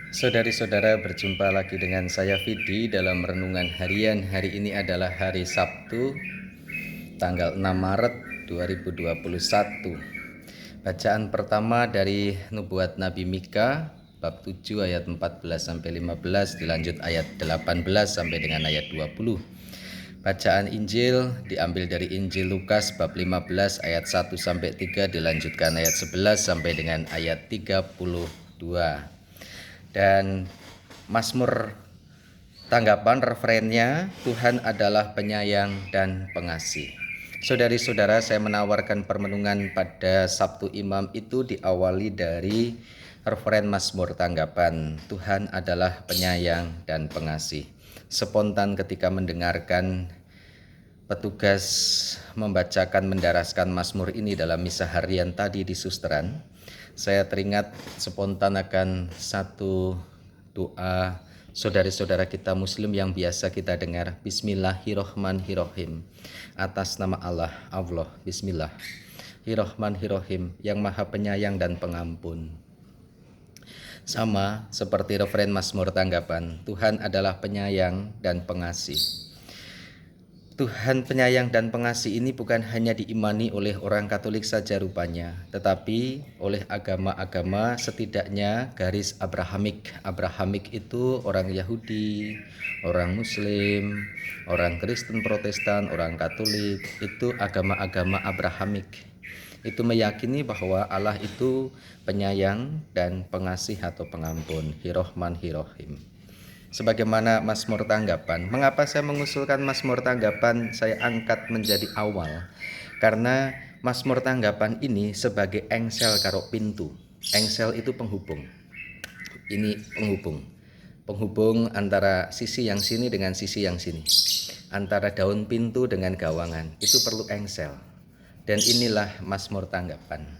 Saudari-saudara, berjumpa lagi dengan saya Vidi dalam renungan harian. Hari ini adalah hari Sabtu, tanggal 6 Maret 2021. Bacaan pertama dari nubuat Nabi Mika, bab 7 ayat 14 sampai 15, dilanjut ayat 18 sampai dengan ayat 20. Bacaan Injil diambil dari Injil Lukas bab 15 ayat 1 sampai 3, dilanjutkan ayat 11 sampai dengan ayat 32. Dan Mazmur tanggapan referennya, Tuhan adalah penyayang dan pengasih. Saudari-saudara, saya menawarkan permenungan pada Sabtu Imam itu diawali dari referen Mazmur tanggapan, Tuhan adalah penyayang dan pengasih. Spontan ketika mendengarkan petugas membacakan mendaraskan Mazmur ini dalam misa harian tadi di Susteran, saya teringat spontan akan satu doa saudara-saudara kita Muslim yang biasa kita dengar, Bismillahirrohmanirrohim, atas nama Allah, Bismillahirrohmanirrohim, yang maha penyayang dan pengampun. Sama seperti referen Mazmur tanggapan, Tuhan adalah penyayang dan pengasih. Tuhan penyayang dan pengasih ini bukan hanya diimani oleh orang Katolik saja rupanya, tetapi oleh agama-agama setidaknya garis Abrahamik. Abrahamik itu orang Yahudi, orang Muslim, orang Kristen Protestan, orang Katolik, itu agama-agama Abrahamik. Itu meyakini bahwa Allah itu penyayang dan pengasih atau pengampun, Hirohman Hirohim. Sebagaimana Mazmur tanggapan. Mengapa saya mengusulkan Mazmur tanggapan saya angkat menjadi awal? Karena Mazmur tanggapan ini sebagai engsel karo pintu. Engsel itu penghubung. Ini penghubung. Penghubung antara sisi yang sini dengan sisi yang sini. Antara daun pintu dengan gawangan. Itu perlu engsel. Dan inilah Mazmur tanggapan.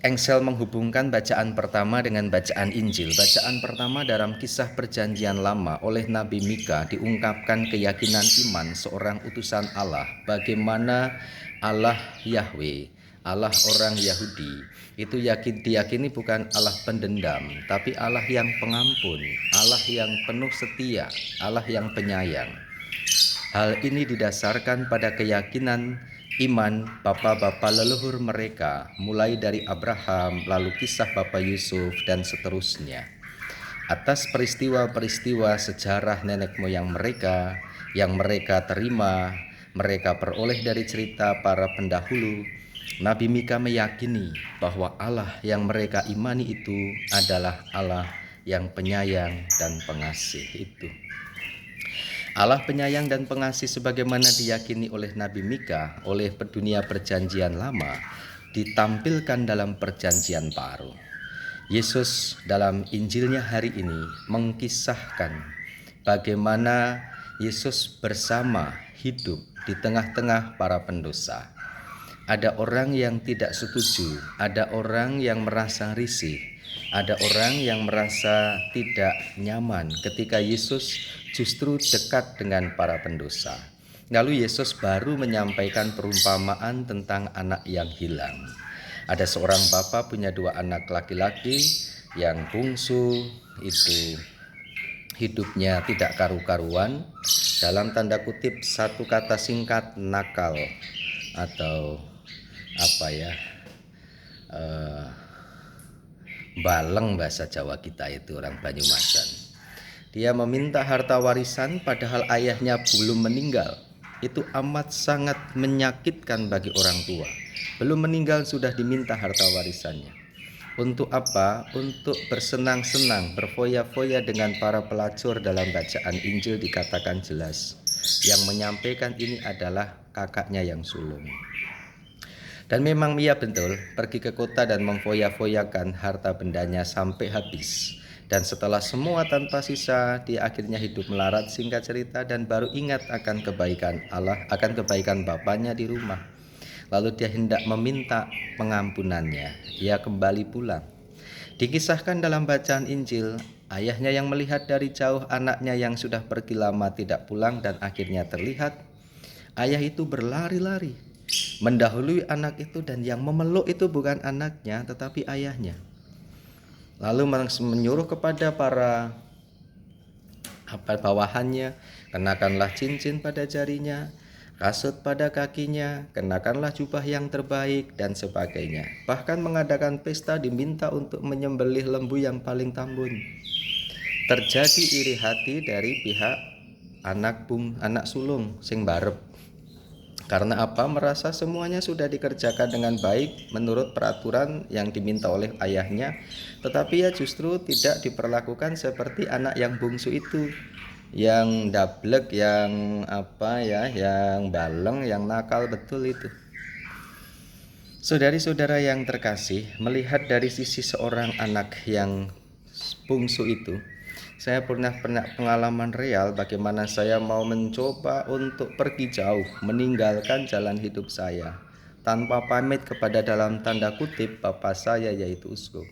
Engsel menghubungkan bacaan pertama dengan bacaan Injil. Bacaan pertama dalam kisah perjanjian lama oleh Nabi Mika diungkapkan keyakinan iman seorang utusan Allah. Bagaimana Allah Yahweh, Allah orang Yahudi, itu diyakini bukan Allah pendendam, tapi Allah yang pengampun, Allah yang penuh setia, Allah yang penyayang. Hal ini didasarkan pada keyakinan iman bapa-bapa leluhur mereka, mulai dari Abraham, lalu kisah Bapak Yusuf, dan seterusnya. Atas peristiwa-peristiwa sejarah nenek moyang mereka yang mereka terima, mereka peroleh dari cerita para pendahulu, Nabi Mika meyakini bahwa Allah yang mereka imani itu adalah Allah yang penyayang dan pengasih itu. Allah penyayang dan pengasih sebagaimana diyakini oleh Nabi Mika oleh dunia perjanjian lama ditampilkan dalam perjanjian baru. Yesus dalam Injilnya hari ini mengkisahkan bagaimana Yesus bersama hidup di tengah-tengah para pendosa. Ada orang yang tidak setuju, ada orang yang merasa risih, ada orang yang merasa tidak nyaman ketika Yesus justru dekat dengan para pendosa. Lalu Yesus baru menyampaikan perumpamaan tentang anak yang hilang. Ada seorang bapa punya dua anak laki-laki, yang bungsu itu hidupnya tidak karu-karuan, dalam tanda kutip satu kata singkat, nakal, atau baleng bahasa Jawa kita itu, orang Banyumasan. Dia meminta harta warisan padahal ayahnya belum meninggal. Itu amat sangat menyakitkan bagi orang tua. Belum meninggal sudah diminta harta warisannya. Untuk apa? Untuk bersenang-senang, berfoya-foya dengan para pelacur. Dalam bacaan Injil dikatakan jelas, yang menyampaikan ini adalah kakaknya yang sulung. Dan memang ia betul pergi ke kota dan memfoya-foyakan harta bendanya sampai habis. Dan setelah semua tanpa sisa, dia akhirnya hidup melarat, singkat cerita, dan baru ingat akan kebaikan Allah, akan kebaikan bapaknya di rumah. Lalu dia hendak meminta pengampunannya. Ia kembali pulang. Dikisahkan dalam bacaan Injil, ayahnya yang melihat dari jauh anaknya yang sudah pergi lama tidak pulang dan akhirnya terlihat. Ayah itu berlari-lari mendahului anak itu, dan yang memeluk itu bukan anaknya tetapi ayahnya. Lalu menyuruh kepada para bawahannya, kenakanlah cincin pada jarinya, kasut pada kakinya, kenakanlah jubah yang terbaik, dan sebagainya. Bahkan mengadakan pesta diminta untuk menyembelih lembu yang paling tambun. Terjadi iri hati dari pihak anak sulung sing barep. Karena apa? Merasa semuanya sudah dikerjakan dengan baik menurut peraturan yang diminta oleh ayahnya, tetapi ia justru tidak diperlakukan seperti anak yang bungsu itu, yang dablek, yang yang baleng, yang nakal betul itu. Saudari-saudara yang terkasih, melihat dari sisi seorang anak yang bungsu itu, saya pernah pengalaman real bagaimana saya mau mencoba untuk pergi jauh, meninggalkan jalan hidup saya, tanpa pamit kepada dalam tanda kutip Bapa saya yaitu uskup.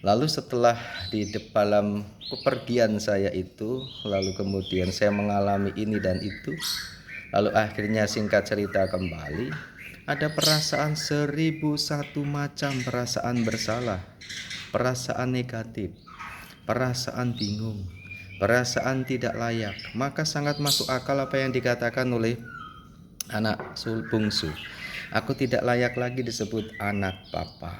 Lalu setelah dalam kepergian saya itu, lalu kemudian saya mengalami ini dan itu, lalu akhirnya singkat cerita kembali, ada perasaan 1001 macam perasaan bersalah, perasaan negatif, perasaan bingung, perasaan tidak layak. Maka sangat masuk akal apa yang dikatakan oleh anak bungsu. Aku tidak layak lagi disebut anak papa.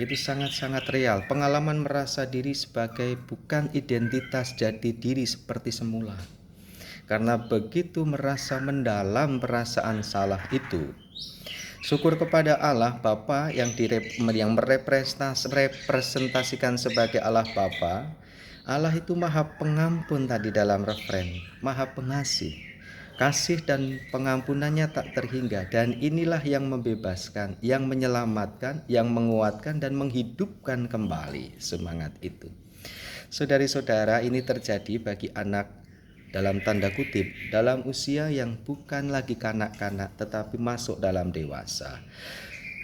Itu sangat-sangat real. Pengalaman merasa diri sebagai bukan identitas jati diri seperti semula. Karena begitu merasa mendalam perasaan salah itu, syukur kepada Allah Bapa yang merepresentasikan sebagai Allah Bapa. Allah itu maha pengampun tadi dalam referen, maha pengasih. Kasih dan pengampunannya tak terhingga, dan inilah yang membebaskan, yang menyelamatkan, yang menguatkan dan menghidupkan kembali semangat itu. Saudari-saudara, ini terjadi bagi anak dalam tanda kutip dalam usia yang bukan lagi kanak-kanak tetapi masuk dalam dewasa.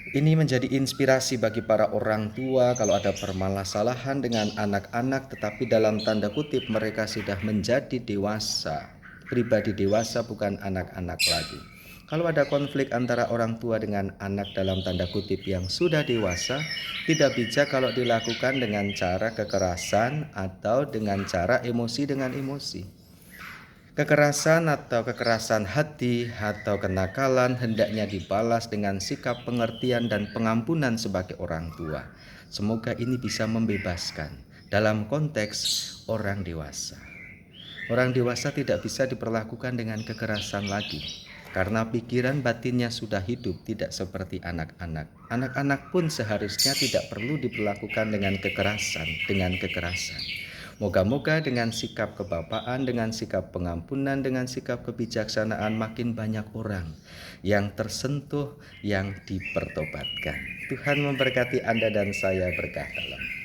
Ini menjadi inspirasi bagi para orang tua kalau ada permasalahan dengan anak-anak tetapi dalam tanda kutip mereka sudah menjadi dewasa, pribadi dewasa bukan anak-anak lagi. Kalau ada konflik antara orang tua dengan anak dalam tanda kutip yang sudah dewasa, tidak bijak kalau dilakukan dengan cara kekerasan atau dengan cara emosi dengan emosi. Kekerasan atau kekerasan hati atau kenakalan hendaknya dibalas dengan sikap pengertian dan pengampunan sebagai orang tua. Semoga ini bisa membebaskan dalam konteks orang dewasa. Orang dewasa tidak bisa diperlakukan dengan kekerasan lagi, karena pikiran batinnya sudah hidup, tidak seperti anak-anak. Anak-anak pun seharusnya tidak perlu diperlakukan dengan kekerasan. Moga-moga dengan sikap kebapaan, dengan sikap pengampunan, dengan sikap kebijaksanaan makin banyak orang yang tersentuh, yang dipertobatkan. Tuhan memberkati Anda dan saya berkah dalam.